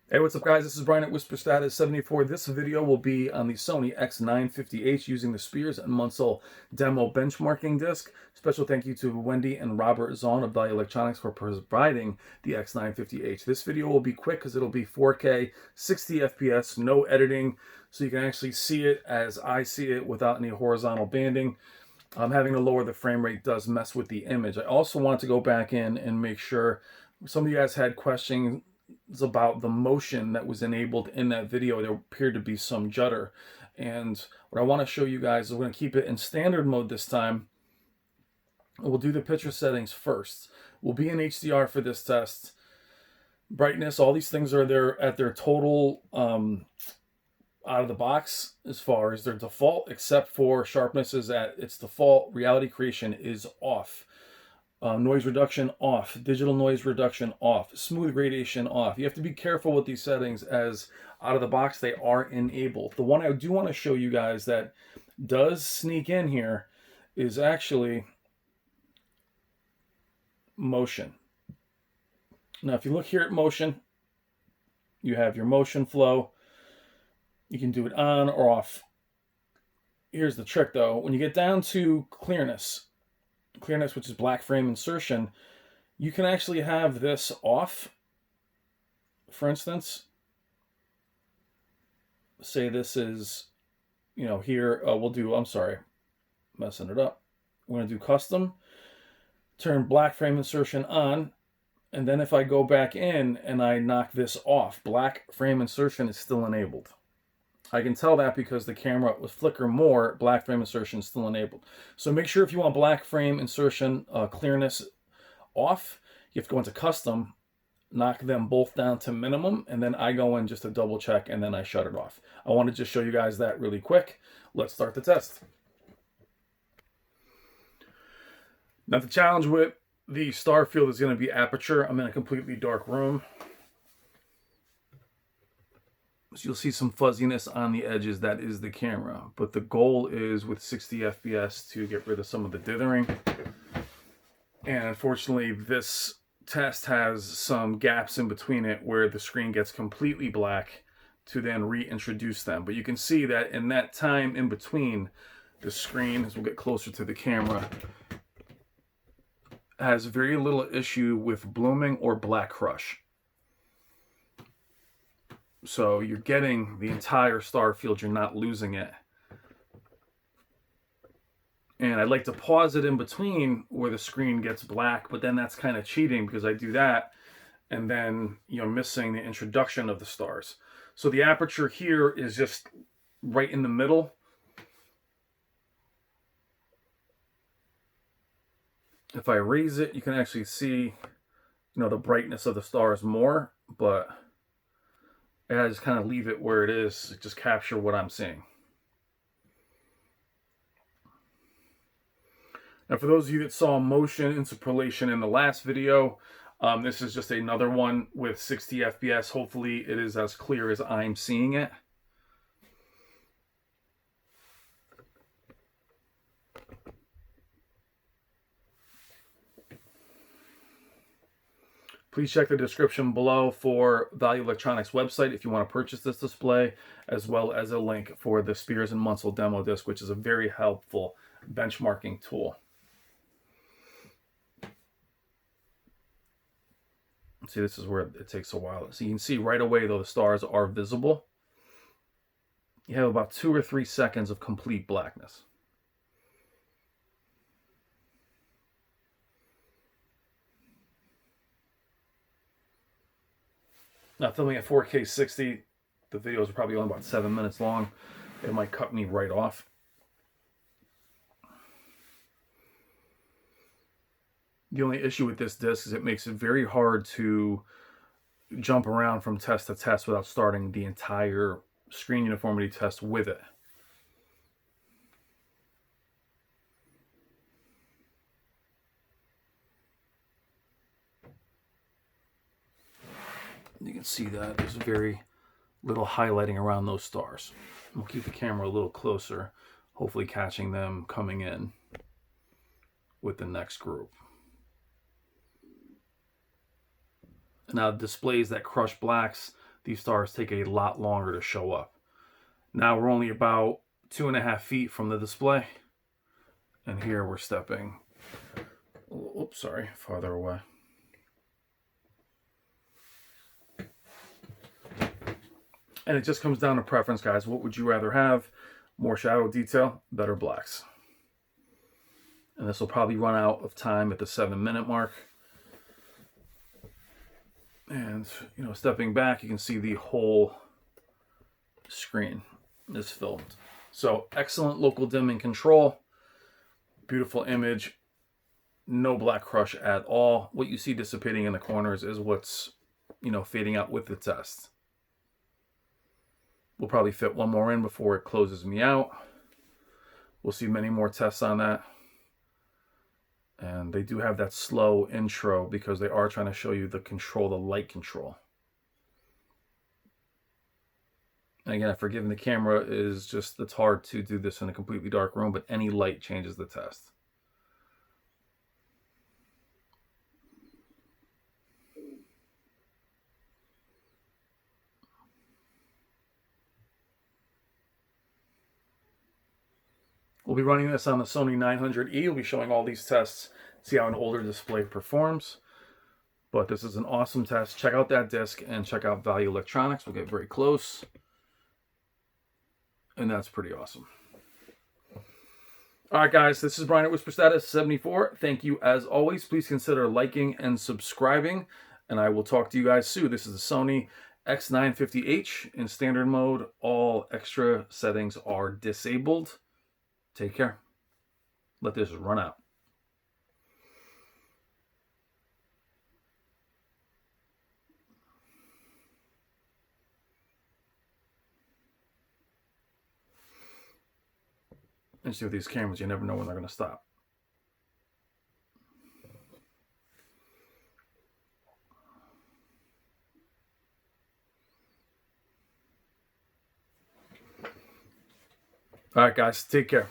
Hey, what's up guys? This is Brian at Whisper Status 74. This video will be on the Sony X950H using the Spears and Musnil demo benchmarking disc. Special thank you to Wendy and Robert Zahn of Value Electronics for providing the X950H. This video will be quick because it'll be 4K, 60 FPS, no editing, so you can actually see it as I see it without any horizontal banding. Having to lower the frame rate does mess with the image. I also want to go back in and make sure some of you guys had questions about the motion that was enabled in that video. There appeared to be some judder, and what I want to show you guys is we're going to keep it in standard mode this time. We'll do the picture settings first. We'll be in HDR for this test. Brightness, all these things are there at their total out of the box as far as their default, except for sharpness is at its default. Reality creation is off. Noise reduction off, digital noise reduction off, smooth gradation off. You have to be careful with these settings as out of the box they are enabled. The one I do want to show you guys that does sneak in here is actually motion. Now if you look here at motion, you have your motion flow. You can do it on or off. Here's the trick though. When you get down to clearness, which is black frame insertion, you can actually have this off. For instance, say this is, here, we'll do, I'm sorry, messing it up. We're going to do custom, turn black frame insertion on, and then if I go back in and I knock this off, black frame insertion is still enabled. I can tell that because the camera will flicker more, black frame insertion is still enabled. So make sure if you want black frame insertion clearness off, you have to go into custom, knock them both down to minimum, and then I go in just to double check and then I shut it off. I want to just show you guys that really quick. Let's start the test. Now the challenge with the Starfield is going to be aperture. I'm in a completely dark room. So you'll see some fuzziness on the edges. That is the camera. But the goal is with 60 FPS to get rid of some of the dithering. And unfortunately, this test has some gaps in between it where the screen gets completely black to then reintroduce them. But you can see that in that time in between, the screen, as we'll get closer to the camera, has very little issue with blooming or black crush. So you're getting the entire Starfield, you're not losing it. And I'd like to pause it in between where the screen gets black, but then that's kind of cheating because I do that and then you're missing the introduction of the stars. So the aperture here is just right in the middle. If I raise it, you can actually see, the brightness of the stars more, but I just kind of leave it where it is, just capture what I'm seeing. Now, for those of you that saw motion interpolation in the last video, this is just another one with 60 FPS. Hopefully it is as clear as I'm seeing it. Please check the description below for Value Electronics website if you want to purchase this display, as well as a link for the Spears and Musnil demo disc, which is a very helpful benchmarking tool. See, this is where it takes a while. So you can see right away, though, the stars are visible. You have about 2 or 3 seconds of complete blackness. Now, filming at 4K 60, the video is probably only about 7 minutes long. It might cut me right off. The only issue with this disc is it makes it very hard to jump around from test to test without starting the entire screen uniformity test with it. You can see that there's very little highlighting around those stars. We'll keep the camera a little closer, hopefully catching them coming in with the next group. Now it displays that crushed blacks. these stars take a lot longer to show up. Now we're only about 2.5 feet from the display. And here we're stepping, oops, sorry, farther away. And it just comes down to preference, guys. What would you rather have? More shadow detail, better blacks. And this will probably run out of time at the 7-minute mark. And, you know, stepping back, you can see the whole screen is filmed. So excellent local dimming control. Beautiful image. No black crush at all. What you see dissipating in the corners is what's, you know, fading out with the test. We'll probably fit one more in before it closes me out. We'll see many more tests on that. And they do have that slow intro because they are trying to show you the control, the light control. And again, forgiving the camera is just, it's hard to do this in a completely dark room, but any light changes the test. We'll be running this on the Sony 900E. We'll be showing all these tests, see how an older display performs. But this is an awesome test. Check out that disc and check out Value Electronics. We'll get very close. And that's pretty awesome. All right, guys, this is Brian at Whisper Status 74. Thank you as always. Please consider liking and subscribing. And I will talk to you guys soon. This is the Sony X950H in standard mode. All extra settings are disabled. Take care. Let this run out. And see with these cameras, you never know when they're going to stop. All right, guys, take care.